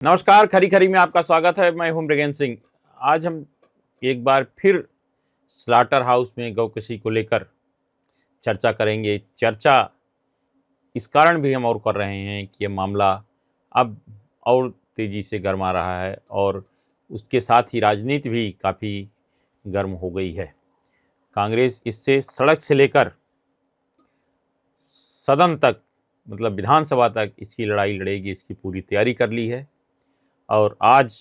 नमस्कार, खरी खरी में आपका स्वागत है। मैं हूं मृगेंद्र सिंह। आज हम एक बार फिर स्लॉटर हाउस में गौकशी को लेकर चर्चा करेंगे। चर्चा इस कारण भी हम और कर रहे हैं कि ये मामला अब और तेज़ी से गर्मा रहा है और उसके साथ ही राजनीति भी काफ़ी गर्म हो गई है। कांग्रेस इससे सड़क से लेकर सदन तक, मतलब विधानसभा तक इसकी लड़ाई लड़ेगी, इसकी पूरी तैयारी कर ली है। और आज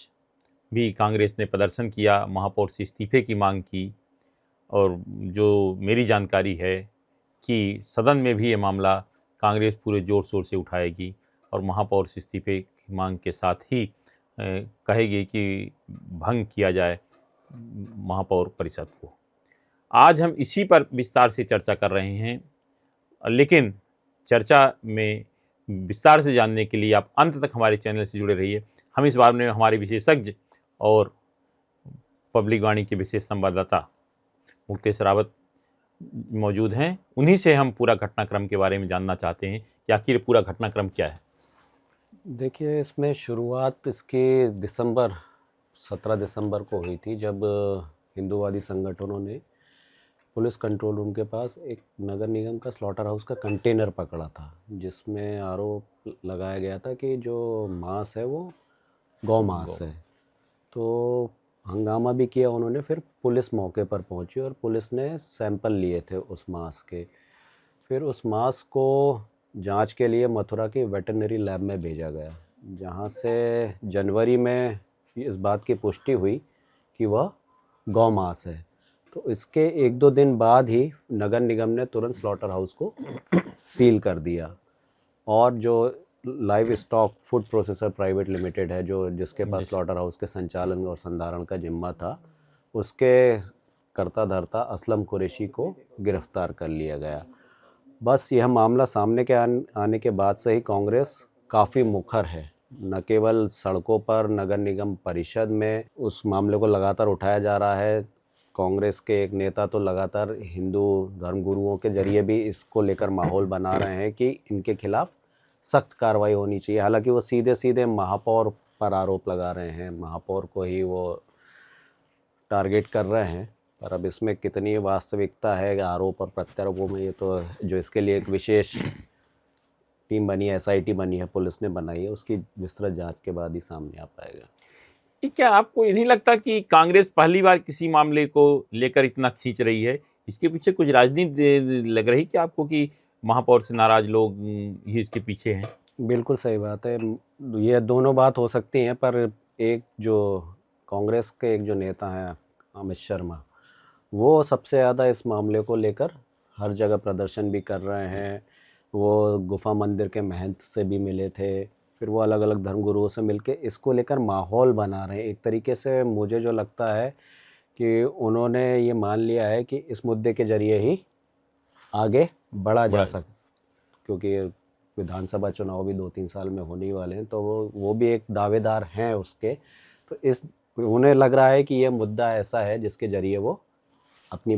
भी कांग्रेस ने प्रदर्शन किया, महापौर से इस्तीफे की मांग की। और जो मेरी जानकारी है कि सदन में भी ये मामला कांग्रेस पूरे ज़ोर शोर से उठाएगी और महापौर से इस्तीफे की मांग के साथ ही कहेगी कि भंग किया जाए महापौर परिषद को। आज हम इसी पर विस्तार से चर्चा कर रहे हैं, लेकिन चर्चा में विस्तार से जानने के लिए आप अंत तक हमारे चैनल से जुड़े रहिए। हम इस बारे में हमारे विशेषज्ञ और पब्लिक वाणी के विशेष संवाददाता मुक्तेश रावत मौजूद हैं। उन्हीं से हम पूरा घटनाक्रम के बारे में जानना चाहते हैं कि आखिर पूरा घटनाक्रम क्या है। देखिए, इसमें शुरुआत इसकी 17 दिसंबर को हुई थी, जब हिंदूवादी संगठनों ने पुलिस कंट्रोल रूम के पास एक नगर निगम का स्लॉटर हाउस का कंटेनर पकड़ा था, जिसमें आरोप लगाया गया था कि जो मांस है वो गौ मांस है। तो हंगामा भी किया उन्होंने। फिर पुलिस मौके पर पहुंची और पुलिस ने सैंपल लिए थे उस मांस के। फिर उस मांस को जांच के लिए मथुरा की वेटरनरी लैब में भेजा गया, जहां से जनवरी में इस बात की पुष्टि हुई कि वह गौ मांस है। तो इसके 1-2 दिन बाद ही नगर निगम ने तुरंत स्लॉटर हाउस को सील कर दिया। और जो live stock food processor private limited है, जिसके पास स्लॉटर हाउस के संचालन और संधारण का जिम्मा था, उसके कर्ता धर्ता असलम कुरैशी को गिरफ्तार कर लिया गया। बस यह मामला सामने के आने के बाद से ही कांग्रेस काफ़ी मुखर है। न केवल सड़कों पर, नगर निगम परिषद में उस मामले को लगातार उठाया जा रहा है। कांग्रेस के एक नेता तो लगातार हिंदू धर्मगुरुओं के जरिए भी इसको लेकर माहौल बना रहे हैं कि इनके खिलाफ सख्त कार्रवाई होनी चाहिए। हालांकि वो सीधे सीधे महापौर पर आरोप लगा रहे हैं, महापौर को ही वो टारगेट कर रहे हैं। पर अब इसमें कितनी वास्तविकता है आरोप और प्रत्यारोपों में, ये तो जो इसके लिए एक विशेष टीम बनी है, SIT बनी है, पुलिस ने बनाई है, उसकी विस्तृत जांच के बाद ही सामने आ पाएगा। क्या आपको ये नहीं लगता कि कांग्रेस पहली बार किसी मामले को लेकर इतना खींच रही है? इसके पीछे कुछ राजनीति लग रही क्या आपको कि महापौर से नाराज लोग ही इसके पीछे हैं? बिल्कुल सही बात है। ये दोनों बात हो सकती हैं, पर एक जो कांग्रेस के एक जो नेता हैं अमित शर्मा, वो सबसे ज़्यादा इस मामले को लेकर हर जगह प्रदर्शन भी कर रहे हैं। वो गुफा मंदिर के महंत से भी मिले थे, फिर वो अलग अलग धर्मगुरुओं से मिलके इसको लेकर माहौल बना रहे हैं। एक तरीके से मुझे जो लगता है कि उन्होंने ये मान लिया है कि इस मुद्दे के ज़रिए ही आगे बढ़ा जा सकता, क्योंकि विधानसभा चुनाव भी 2-3 साल में होने ही वाले हैं, तो वो भी एक दावेदार हैं उसके। तो उन्हें लग रहा है कि ये मुद्दा ऐसा है जिसके ज़रिए वो अपनी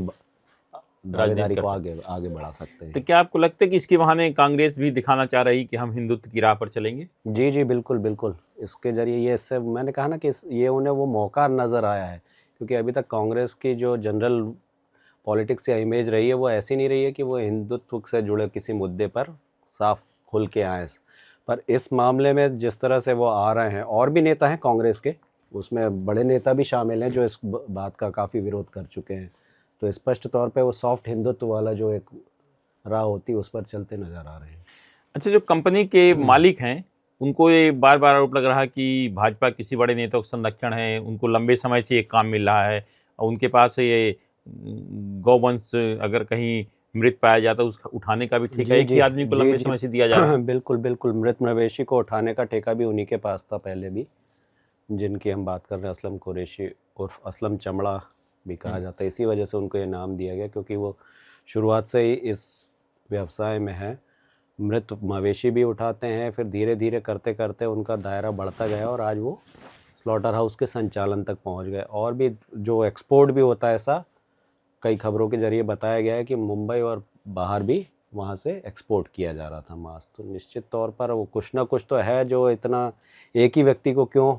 दावेदारी को आगे बढ़ा सकते हैं। तो क्या आपको लगता है कि इसके बहाने कांग्रेस भी दिखाना चाह रही कि हम हिंदुत्व की राह पर चलेंगे? जी जी, बिल्कुल बिल्कुल। इसके ज़रिए ये, इससे मैंने कहा ना कि ये उन्हें वो मौका नज़र आया है, क्योंकि अभी तक कांग्रेस की जो जनरल पॉलिटिक्स या इमेज रही है वो ऐसी नहीं रही है कि वो हिंदुत्व से जुड़े किसी मुद्दे पर साफ खुल के आए। पर इस मामले में जिस तरह से वो आ रहे हैं, और भी नेता हैं कांग्रेस के, उसमें बड़े नेता भी शामिल हैं जो इस बात का काफ़ी विरोध कर चुके हैं। तो स्पष्ट तौर पे वो सॉफ्ट हिंदुत्व वाला जो एक राह होती है उस पर चलते नज़र आ रहे हैं। अच्छा, जो कंपनी के मालिक हैं, उनको ये बार बार आरोप लग रहा है कि भाजपा किसी बड़े नेता को संरक्षण है, उनको लंबे समय से ये काम मिल रहा है और उनके पास ये गौवंश अगर कहीं मृत पाया जाता है उसका उठाने का भी ठेका एक ही आदमी को लंबे समय से दिया जा रहा है। बिल्कुल बिल्कुल। मृत मवेशी को उठाने का ठेका भी उन्हीं के पास था पहले भी, जिनकी हम बात कर रहे हैं, असलम कुरैशी और असलम चमड़ा भी कहा जाता है। इसी वजह से उनको ये नाम दिया गया, क्योंकि वो शुरुआत से ही इस व्यवसाय में है। मृत मवेशी भी उठाते हैं, फिर धीरे धीरे करते करते उनका दायरा बढ़ता गया और आज वो स्लॉटर हाउस के संचालन तक पहुंच गए। और भी जो एक्सपोर्ट भी होता है, ऐसा कई खबरों के जरिए बताया गया है कि मुंबई और बाहर भी वहाँ से एक्सपोर्ट किया जा रहा था मांस। तो निश्चित तौर पर वो कुछ ना कुछ तो है जो इतना एक ही व्यक्ति को क्यों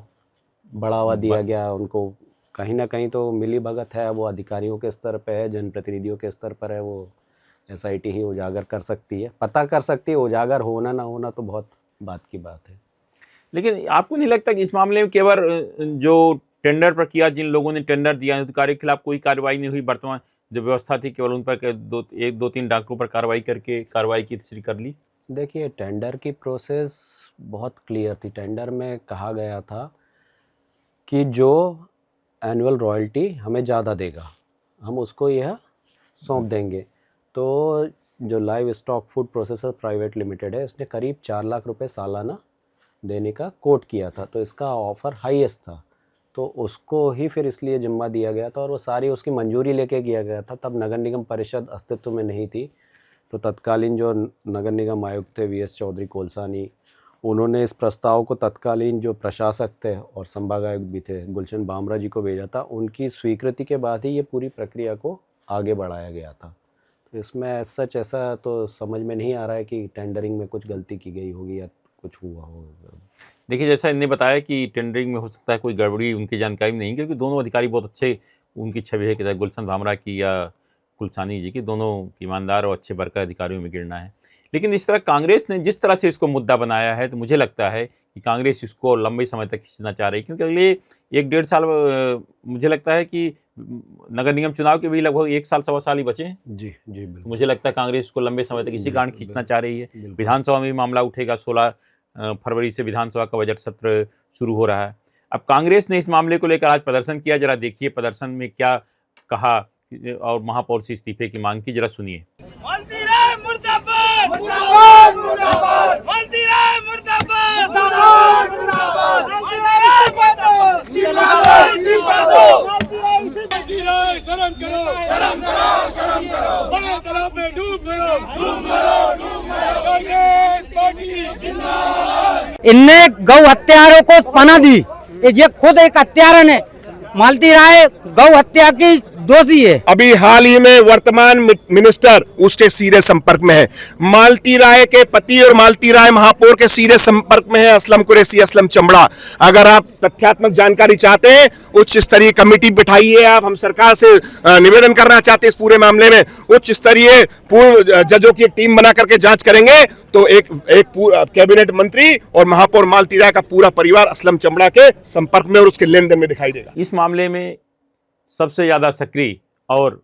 बढ़ावा दिया गया, उनको कहीं ना कहीं तो मिली भगत है, वो अधिकारियों के स्तर पे है, जनप्रतिनिधियों के स्तर पर है, वो एसआईटी ही उजागर कर सकती है, पता कर सकती है। उजागर होना ना होना तो बहुत बात की बात है। लेकिन आपको नहीं लगता कि इस मामले में केवल जो टेंडर प्रक्रिया, जिन लोगों ने टेंडर दिया है, अधिकारी के खिलाफ कोई कार्रवाई नहीं हुई? वर्तमान जो व्यवस्था थी केवल उन पर एक दो तीन डॉक्टरों पर कार्रवाई करके कार्रवाई की तीसरी कर ली। देखिए, टेंडर की प्रोसेस बहुत क्लियर थी। टेंडर में कहा गया था कि जो एनुअल रॉयल्टी हमें ज़्यादा देगा हम उसको यह सौंप देंगे। तो जो live stock food processor private limited है, इसने करीब 4 लाख रुपए सालाना देने का कोट किया था। तो इसका ऑफ़र हाईएस्ट था, तो उसको ही फिर इसलिए जिम्मा दिया गया था और वो सारी उसकी मंजूरी लेके किया गया था। तब नगर निगम परिषद अस्तित्व में नहीं थी, तो तत्कालीन जो नगर निगम आयुक्त थे वीएस चौधरी कोलसानी, उन्होंने इस प्रस्ताव को तत्कालीन जो प्रशासक थे और संभाग आयुक्त भी थे गुलशन बामरा जी को भेजा था। उनकी स्वीकृति के बाद ही ये पूरी प्रक्रिया को आगे बढ़ाया गया था। तो इसमें सच ऐसा तो समझ में नहीं आ रहा है कि टेंडरिंग में कुछ गलती की गई होगी या कुछ हुआ होगा। देखिए, जैसा इन्होंने बताया कि टेंडरिंग में हो सकता है कोई गड़बड़ी, उनकी जानकारी में नहीं, क्योंकि दोनों अधिकारी बहुत अच्छे, उनकी छवि है कि गुलशन भामरा की या कुलसानी जी की, दोनों ईमानदार और अच्छे वर्कर अधिकारियों में गिरना है। लेकिन इस तरह कांग्रेस ने जिस तरह से इसको मुद्दा बनाया है, तो मुझे लगता है कि कांग्रेस इसको लंबे समय तक खींचना चाह रही है, क्योंकि अगले 1-1.5 साल मुझे लगता है कि नगर निगम चुनाव के भी लगभग 1 साल सवा साल ही बचे हैं। जी जी बिल्कुल। मुझे लगता है कांग्रेस इसको लंबे समय तक इसी कारण खींचना चाह रही है। विधानसभा में भी मामला उठेगा, 16 फरवरी से विधानसभा का बजट सत्र शुरू हो रहा है। अब कांग्रेस ने इस मामले को लेकर आज प्रदर्शन किया, जरा देखिए प्रदर्शन में क्या कहा और महापौर से इस्तीफे की मांग की, जरा सुनिए। मालती राय मुर्दाबाद, मुर्दाबाद, मुर्दाबाद। मालती राय मुर्दाबाद, मुर्दाबाद, मुर्दाबाद। मालती राय मुर्दाबाद, इस्तीफा दो। मालती राय शर्म करो, शर्म करो, शर्म करो। बड़े तालाब में डूब करो, डूब करो, डूब करो। कांग्रेस पार्टी जिंदाबाद। इनने गौ हत्यारों को पनाह दी, ये खुद एक हत्यारन है। मालती राय गौ हत्या की दोषी है। अभी हाल ही में वर्तमान मिनिस्टर उसके सीधे संपर्क में है। मालती राय के पति और मालती राय महापौर के सीधे संपर्क में है असलम कुरैशी, असलम चमड़ा। अगर आप तथ्यात्मक जानकारी चाहते हैं, उच्च स्तरीय कमेटी बिठाइए। आप, हम सरकार से निवेदन करना चाहते हैं इस पूरे मामले में उच्च स्तरीय पूर्व जजों की एक टीम बना करके जांच करेंगे, तो एक कैबिनेट मंत्री और महापौर मालती राय का पूरा परिवार असलम चमड़ा के संपर्क में और उसके लेन देन में दिखाई देगा। इस मामले में सबसे ज़्यादा सक्रिय और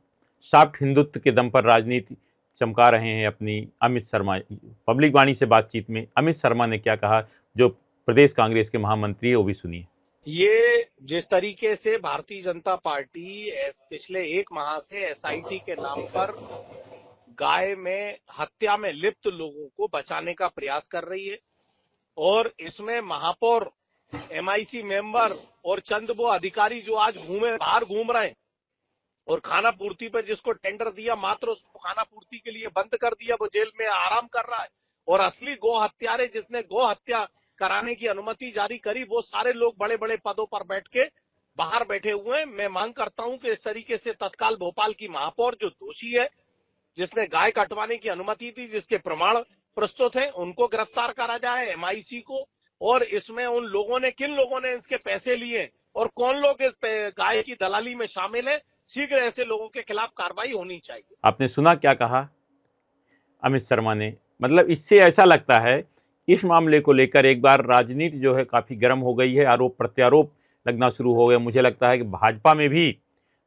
सॉफ्ट हिंदुत्व के दम पर राजनीति चमका रहे हैं अपनी अमित शर्मा। पब्लिक वाणी से बातचीत में अमित शर्मा ने क्या कहा, जो प्रदेश कांग्रेस के महामंत्री है, वो भी सुनिए। ये जिस तरीके से भारतीय जनता पार्टी पिछले 1 माह से एसआईटी के नाम पर गाय में हत्या में लिप्त लोगों को बचाने का प्रयास कर रही है, और इसमें महापौर, एमआईसी मेंबर और चंद वो अधिकारी जो आज बाहर घूम रहे हैं, और खाना पूर्ति पर जिसको टेंडर दिया, मात्र उसको खाना पूर्ति के लिए बंद कर दिया, वो जेल में आराम कर रहा है। और असली गौ हत्यारे जिसने गौ हत्या कराने की अनुमति जारी करी, वो सारे लोग बड़े बड़े पदों पर बैठ के बाहर बैठे हुए हैं। मैं मांग करता हूं कि इस तरीके से तत्काल भोपाल की महापौर जो दोषी है, जिसने गाय कटवाने की अनुमति दी, जिसके प्रमाण प्रस्तुत हैं, उनको गिरफ्तार करा जाए, एमआईसी को। और इसमें उन लोगों ने, किन लोगों ने इसके पैसे लिए और कौन लोग इस गाय की दलाली में शामिल है, शीघ्र ऐसे लोगों के खिलाफ कार्रवाई होनी चाहिए। आपने सुना क्या कहा अमित शर्मा ने? मतलब इससे ऐसा लगता है इस मामले को लेकर एक बार राजनीति जो है काफ़ी गर्म हो गई है, आरोप प्रत्यारोप लगना शुरू हो गया। मुझे लगता है कि भाजपा में भी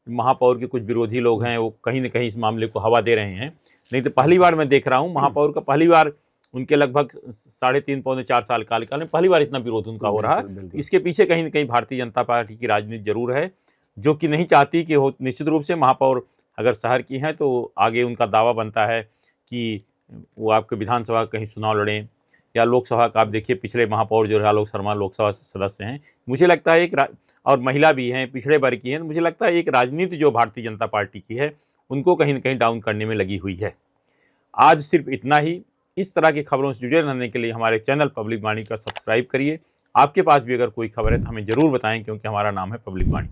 महापौर के कुछ विरोधी लोग हैं, वो कहीं ना कहीं इस मामले को हवा दे रहे हैं। नहीं तो पहली बार मैं देख रहा हूँ महापौर का, पहली बार उनके लगभग 3.5 पौने 4 साल कार्यकाल में पहली बार इतना विरोध उनका हो रहा है। इसके पीछे कहीं ना कहीं भारतीय जनता पार्टी की राजनीति जरूर है, जो कि नहीं चाहती कि हो। निश्चित रूप से महापौर अगर शहर की हैं तो आगे उनका दावा बनता है कि वो आपके विधानसभा कहीं चुनाव लड़ें, या लोकसभा का आप देखिए पिछले महापौर जो आलोक शर्मा लोकसभा सदस्य हैं, मुझे लगता है और महिला भी हैं, पिछड़े वर्ग की हैं, मुझे लगता है एक राजनीति जो भारतीय जनता पार्टी की है उनको कहीं ना कहीं डाउन करने में लगी हुई है। आज सिर्फ इतना ही। इस तरह की खबरों से जुड़े रहने के लिए हमारे चैनल पब्लिक वाणी का सब्सक्राइब करिए। आपके पास भी अगर कोई खबर है तो हमें ज़रूर बताएं, क्योंकि हमारा नाम है पब्लिक वाणी।